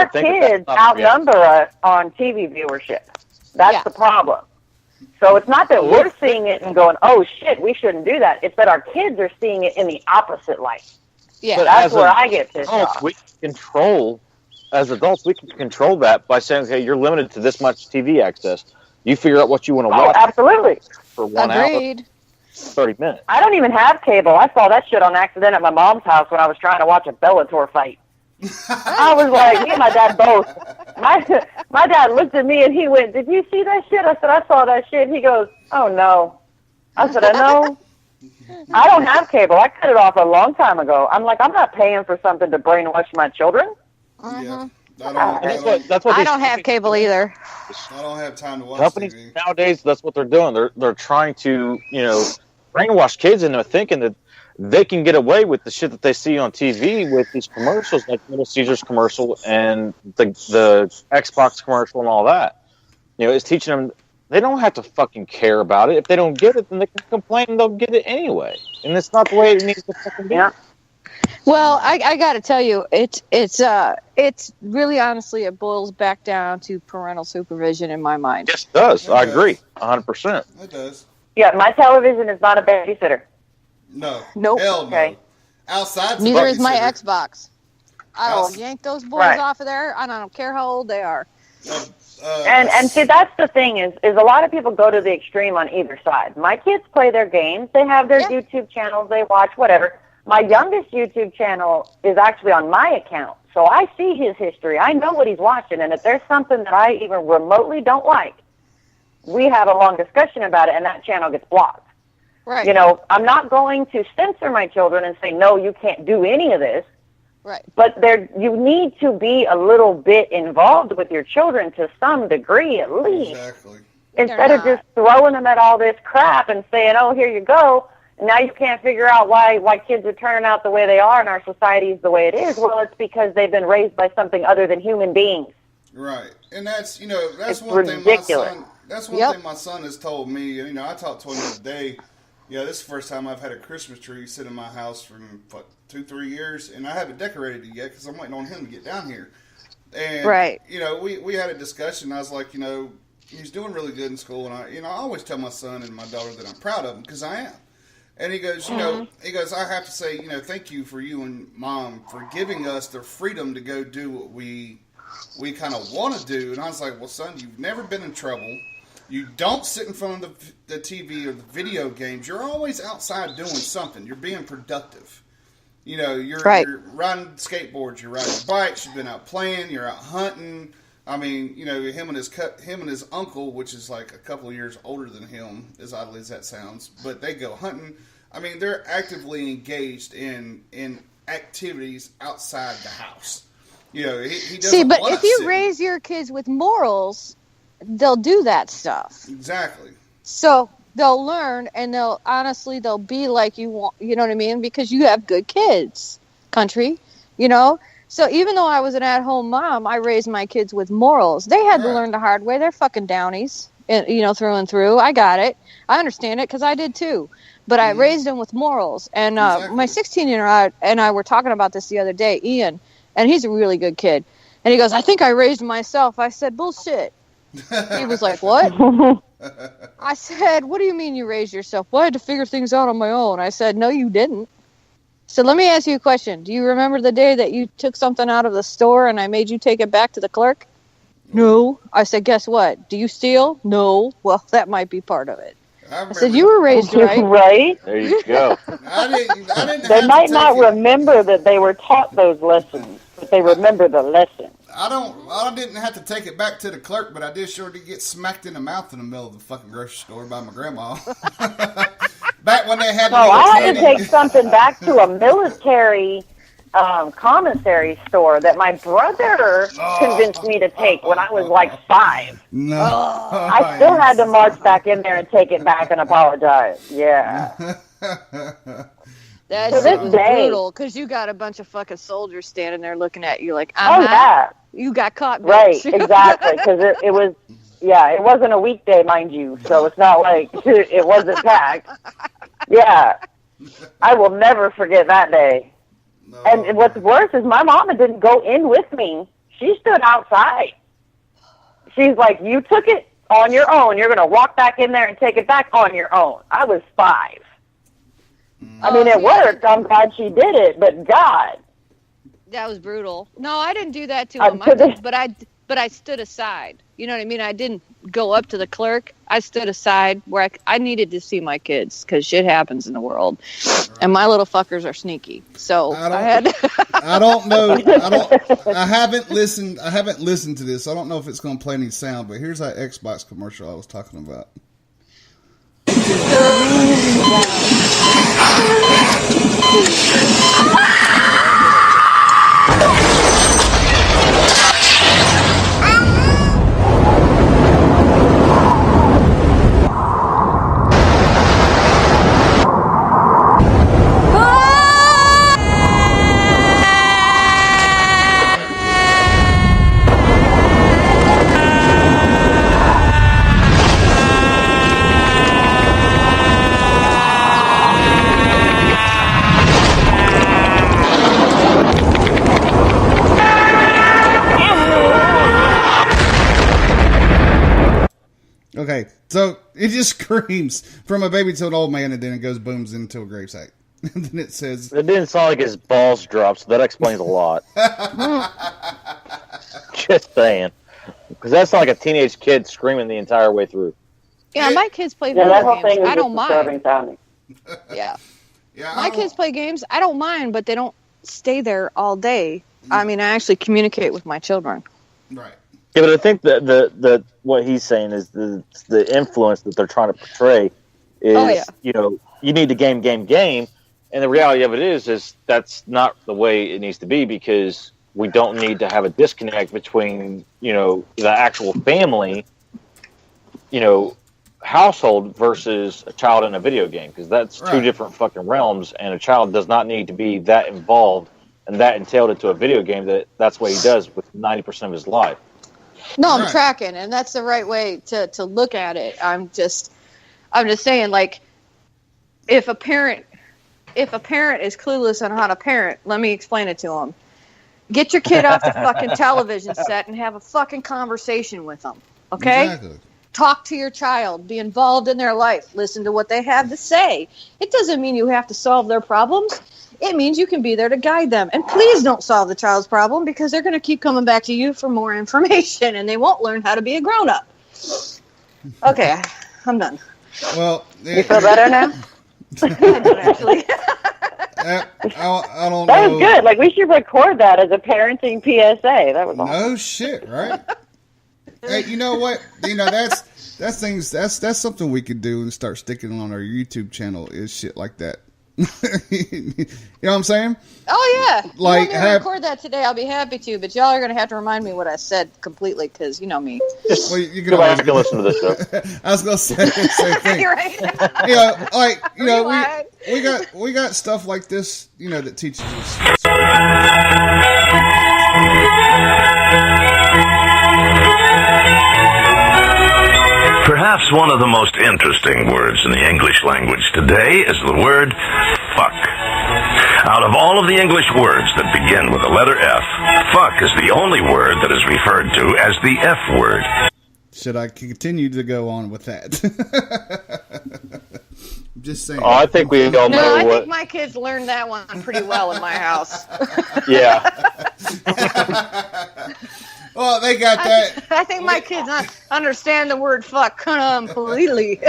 our kids outnumber us on TV viewership. That's the problem. So it's not that we're seeing it and going, oh, shit, we shouldn't do that. It's that our kids are seeing it in the opposite light. Yeah, but that's where I get pissed off. As adults, we can control that by saying, okay, you're limited to this much TV access. You figure out what you want to watch. Absolutely. For 1 hour, 30 minutes. I don't even have cable. I saw that shit on accident at my mom's house when I was trying to watch a Bellator fight. I was like, me and my dad both. My dad looked at me and he went, did you see that shit? I said, I saw that shit. He goes, oh, no. I said, I know. I don't have cable. I cut it off a long time ago. I'm like, I'm not paying for something to brainwash my children. Yeah. I don't have cable either. I don't have time to watch companies TV. Nowadays, that's what they're doing. They're trying to, brainwash kids into thinking that they can get away with the shit that they see on TV with these commercials, like Little Caesars commercial and the Xbox commercial and all that. It's teaching them they don't have to fucking care about it. If they don't get it, then they can complain and they'll get it anyway. And it's not the way it needs to fucking be. Yeah. Well, I got to tell you, it's really honestly, it boils back down to parental supervision in my mind. Yes, it does. I agree, 100%. It does. Yeah, my television is not a babysitter. No. Nope. Hell no. Okay. Outside. Neither is my Xbox. I will yank those boys off of there, and I don't care how old they are. And see, that's the thing is a lot of people go to the extreme on either side. My kids play their games. They have their YouTube channels. They watch whatever. My youngest YouTube channel is actually on my account, so I see his history. I know what he's watching, and if there's something that I even remotely don't like, we have a long discussion about it, and that channel gets blocked. Right. I'm not going to censor my children and say, no, you can't do any of this. Right. But you need to be a little bit involved with your children to some degree at least. Exactly. Instead of just throwing them at all this crap and saying, oh, here you go. Now you can't figure out why kids are turning out the way they are and our society is the way it is. Well, it's because they've been raised by something other than human beings. Right. And that's, that's it's one ridiculous. thing that's one thing my son has told me. I talked to him the other day. Yeah, this is the first time I've had a Christmas tree sit in my house for, 2-3 years, and I haven't decorated it yet because I'm waiting on him to get down here. And, we had a discussion. I was like, he's doing really good in school, and I always tell my son and my daughter that I'm proud of him because I am. And he goes, I have to say, thank you for you and Mom for giving us the freedom to go do what we kind of want to do. And I was like, well, son, you've never been in trouble. You don't sit in front of the TV or the video games. You're always outside doing something. You're being productive. You're riding skateboards, you're riding bikes, you've been out playing, you're out hunting. I mean, him and his uncle, which is like a couple of years older than him, as oddly as that sounds, but they go hunting. I mean, they're actively engaged in activities outside the house. He doesn't. See, but if you raise your kids with morals, they'll do that stuff. Exactly. So they'll learn, and they'll be like you want. You know what I mean? Because you have good kids, country. So even though I was an at-home mom, I raised my kids with morals. They had to learn the hard way. They're fucking downies, through and through. I got it. I understand it because I did too. But I raised them with morals. And my 16-year-old and I were talking about this the other day, Ian, and he's a really good kid. And he goes, I think I raised myself. I said, bullshit. He was like, what? I said, what do you mean you raised yourself? Well, I had to figure things out on my own. I said, no, you didn't. So let me ask you a question. Do you remember the day that you took something out of the store and I made you take it back to the clerk? No. I said, guess what? Do you steal? No. Well, that might be part of it. I said, you were raised right. Right? There you go. I didn't they might not remember that they were taught those lessons, but they remember the lesson. I didn't have to take it back to the clerk, but I did sure to get smacked in the mouth in the middle of the fucking grocery store by my grandma. Back when they had. I had to take something back to a military commissary store that my brother convinced me to take when I was like 5. No, I still had to march back in there and take it back and apologize. Yeah. That shit was brutal because you got a bunch of fucking soldiers standing there looking at you like, you got caught, bitch. Right, exactly, because it was, it wasn't a weekday, mind you, so it's not like it wasn't packed. Yeah, I will never forget that day. No. And what's worse is my mama didn't go in with me. She stood outside. She's like, you took it on your own. You're going to walk back in there and take it back on your own. I was 5. I mean, it worked. I'm glad she did it, but God. That was brutal. No, I didn't do that to him. But I stood aside. You know what I mean? I didn't go up to the clerk. I stood aside where I needed to see my kids because shit happens in the world, and my little fuckers are sneaky. So I don't know. I haven't listened to this. I don't know if it's going to play any sound. But here's that Xbox commercial I was talking about. Okay, so it just screams from a baby to an old man, and then it goes booms into a gravesite. And then it says... It didn't sound like his balls dropped, so that explains a lot. Just saying. Because that sounded like a teenage kid screaming the entire way through. Yeah, my kids play that video whole games. thing is I don't mind. sounding. Yeah. My kids play games. I don't mind, but they don't stay there all day. I mean, I actually communicate with my children. Right. Yeah, but I think that the what he's saying is the influence that they're trying to portray is, you know, you need to game, and the reality of it is that's not the way it needs to be, because we don't need to have a disconnect between, you know, the actual family, you know, household versus a child in a video game, because that's two different fucking realms, and a child does not need to be that involved and that entailed into a video game that's what he does with 90% of his life. No, I'm tracking, and that's the right way to look at it. I'm just saying, like, if a parent is clueless on how to parent, let me explain it to them. Get your kid off the fucking television set and have a fucking conversation with them, okay? Exactly. Talk to your child. Be involved in their life. Listen to what they have to say. It doesn't mean you have to solve their problems. It means you can be there to guide them. And please don't solve the child's problem, because they're going to keep coming back to you for more information, and they won't learn how to be a grown-up. Okay, I'm done. Well, you feel better now? I don't actually. I don't know. That was good. Like, we should record that as a parenting PSA. That was awesome. No shit, right? Hey, you know what? You know, that's something we could do and start sticking on our YouTube channel, is shit like that. You know what I'm saying? Oh yeah. Like, you want me to record that today, I'll be happy to, but y'all are going to have to remind me what I said completely, because you know me. Well, you can go back and listen to this show. I was going to say the same thing. You're right. You know, like, you know, we got stuff like this, you know, that teaches us. Perhaps one of the most interesting words in the English language today is the word fuck. Out of all of the English words that begin with the letter F, fuck is the only word that is referred to as the F word. Should I continue to go on with that? Just saying. Oh, I think we all know I what... think my kids learned that one pretty well in my house. Yeah. Well, they got that. I think my kids understand the word fuck completely.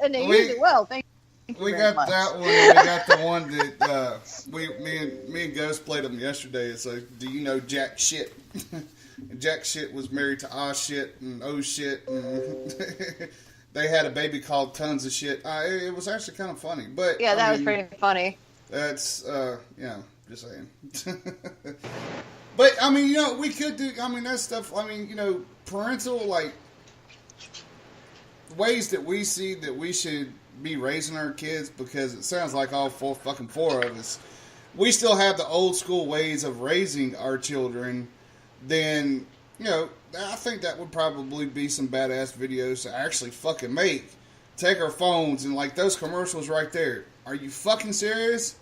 And they use it well. Thank you We very got much. that one. We got the one that me and Ghost played them yesterday. It's like, do you know Jack Shit? And Jack Shit was married to Ah Shit and Oh Shit, and they had a baby called Tons of Shit. It was actually kind of funny, but Yeah, that was pretty funny. That's just saying. But I mean, you know, we could do. I mean, that stuff. I mean, you know, parental like ways that we see that we should be raising our kids, because it sounds like all four of us, we still have the old school ways of raising our children. Then, you know, I think that would probably be some badass videos to actually fucking make. Take our phones and like those commercials right there. Are you fucking serious?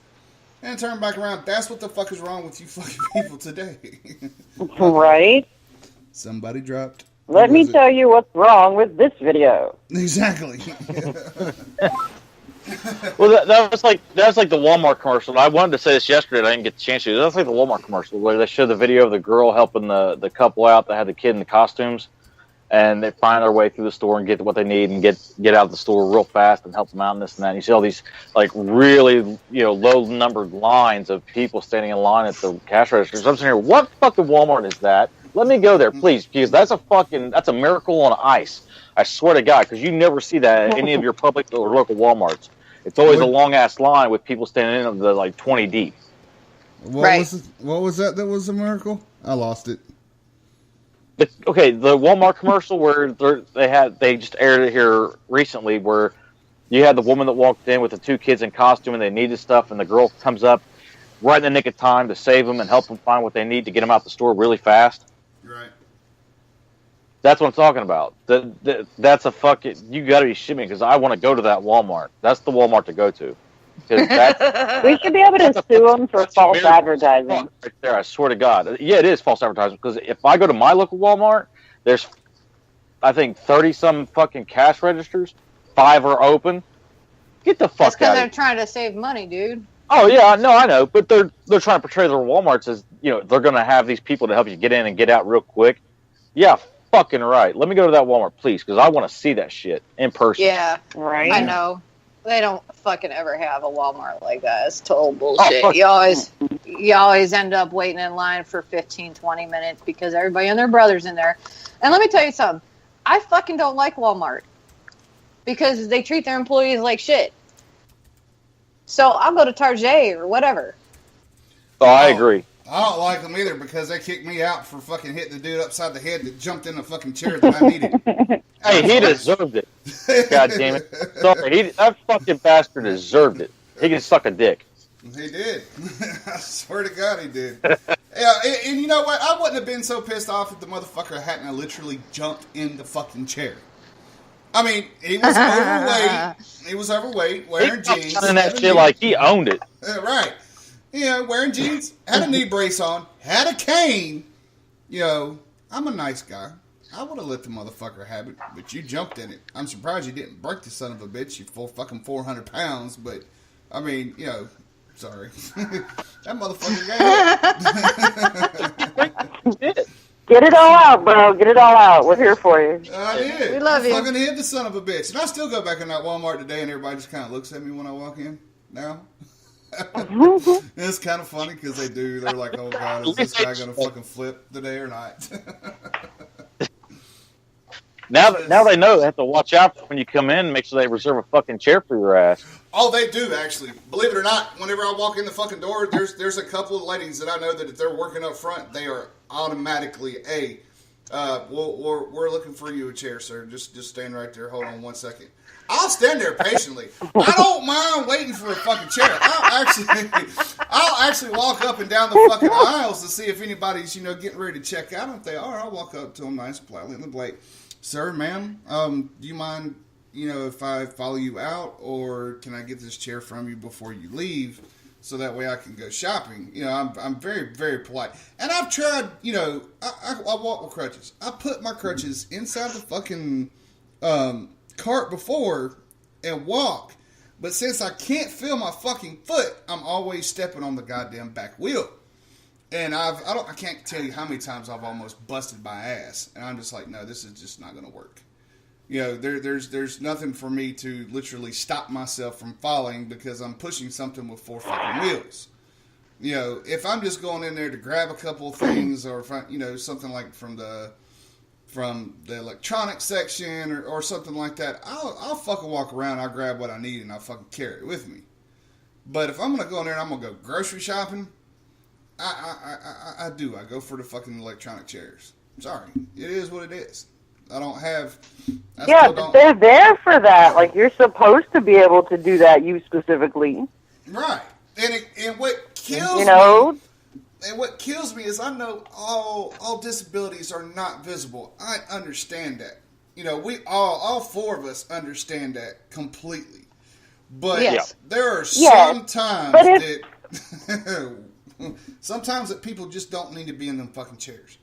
and turn back around. That's what the fuck is wrong with you fucking people today. Right? Somebody dropped. Let me tell you what's wrong with this video. Exactly. Well, that was like the Walmart commercial. I wanted to say this yesterday, and I didn't get the chance to. That's like the Walmart commercial where they show the video of the girl helping the couple out that had the kid in the costumes, and they find their way through the store and get what they need and get out of the store real fast and help them out and this and that. And you see all these like really low numbered lines of people standing in line at the cash registers. I'm sitting here, what fucking Walmart is that? Let me go there, please, because that's a miracle on ice. I swear to God, because you never see that at any of your public or local Walmarts. It's always a long ass line with people standing in the like 20 deep. What was that was a miracle? I lost it. Okay, the Walmart commercial where they just aired it here recently, where you had the woman that walked in with the two kids in costume and they needed stuff, and the girl comes up right in the nick of time to save them and help them find what they need to get them out the store really fast. Right. That's what I'm talking about. That's a fucking... You got to be shitting me, because I want to go to that Walmart. That's the Walmart to go to. We should be able to sue them for false advertising. Right there, I swear to God. Yeah, it is false advertising, because if I go to my local Walmart, there's, I think, 30-some fucking cash registers. 5 are open. Get the fuck out of here. That's because they're trying to save money, dude. Oh, yeah, no, I know. But they're trying to portray their Walmarts as, they're going to have these people to help you get in and get out real quick. Yeah, fucking right. Let me go to that Walmart, please, because I want to see that shit in person. Yeah, right. I know. They don't fucking ever have a Walmart like that. It's total bullshit. You always end up waiting in line for 15, 20 minutes because everybody and their brother's in there. And let me tell you something. I fucking don't like Walmart because they treat their employees like shit. So I'll go to Target or whatever. Oh, I agree. I don't like them either because they kicked me out for fucking hitting the dude upside the head that jumped in the fucking chair that I needed. Hey, he deserved it. God damn it. Sorry, that fucking bastard deserved it. He can suck a dick. He did. I swear to God he did. Yeah, and you know what? I wouldn't have been so pissed off if the motherfucker hadn't literally jumped in the fucking chair. I mean, he was overweight. He was overweight, wearing jeans. And that shit like he owned it. Right. Wearing jeans, had a knee brace on, had a cane. I'm a nice guy. I would have let the motherfucker have it, but you jumped in it. I'm surprised you didn't break the son of a bitch. You full fucking 400 pounds, but I mean, sorry. That motherfucker got hit. Get it all out, bro. Get it all out. We're here for you. I did. We love you. I fucking hit the son of a bitch. And I still go back in that Walmart today and everybody just kind of looks at me when I walk in now. It's kind of funny because they do. They're like, oh, God, is this guy going to fucking flip today or not? Now they know they have to watch out when you come in and make sure they reserve a fucking chair for your ass. Oh, they do, actually. Believe it or not, whenever I walk in the fucking door, there's a couple of ladies that I know that if they're working up front, they are automatically, we're looking for you a chair, sir. Just stand right there. Hold on 1 second. I'll stand there patiently. I don't mind waiting for a fucking chair. I'll actually walk up and down the fucking aisles to see if anybody's, getting ready to check out. If they are, I'll walk up to them nice, politely, and be like, sir, ma'am, do you mind, if I follow you out, or can I get this chair from you before you leave, so that way I can go shopping? I'm very, very polite, and I've tried. I walk with crutches. I put my crutches inside the fucking cart before and walk, but since I can't feel my fucking foot, I'm always stepping on the goddamn back wheel. And I can't tell you how many times I've almost busted my ass, and I'm just like, no, this is just not going to work. There's nothing for me to literally stop myself from falling because I'm pushing something with 4 fucking wheels. If I'm just going in there to grab a couple of things, or if I, something like from the electronics section or something like that, I'll fucking walk around, I'll grab what I need, and I'll fucking carry it with me. But if I'm going to go in there and I'm going to go grocery shopping, I do. I go for the fucking electronic chairs. Sorry. It is what it is. They're there for that. Like, you're supposed to be able to do that, you specifically. Right. And what kills me... And what kills me is I know all disabilities are not visible. I understand that. We all 4 of us understand that completely. But there are some times Sometimes that people just don't need to be in them fucking chairs.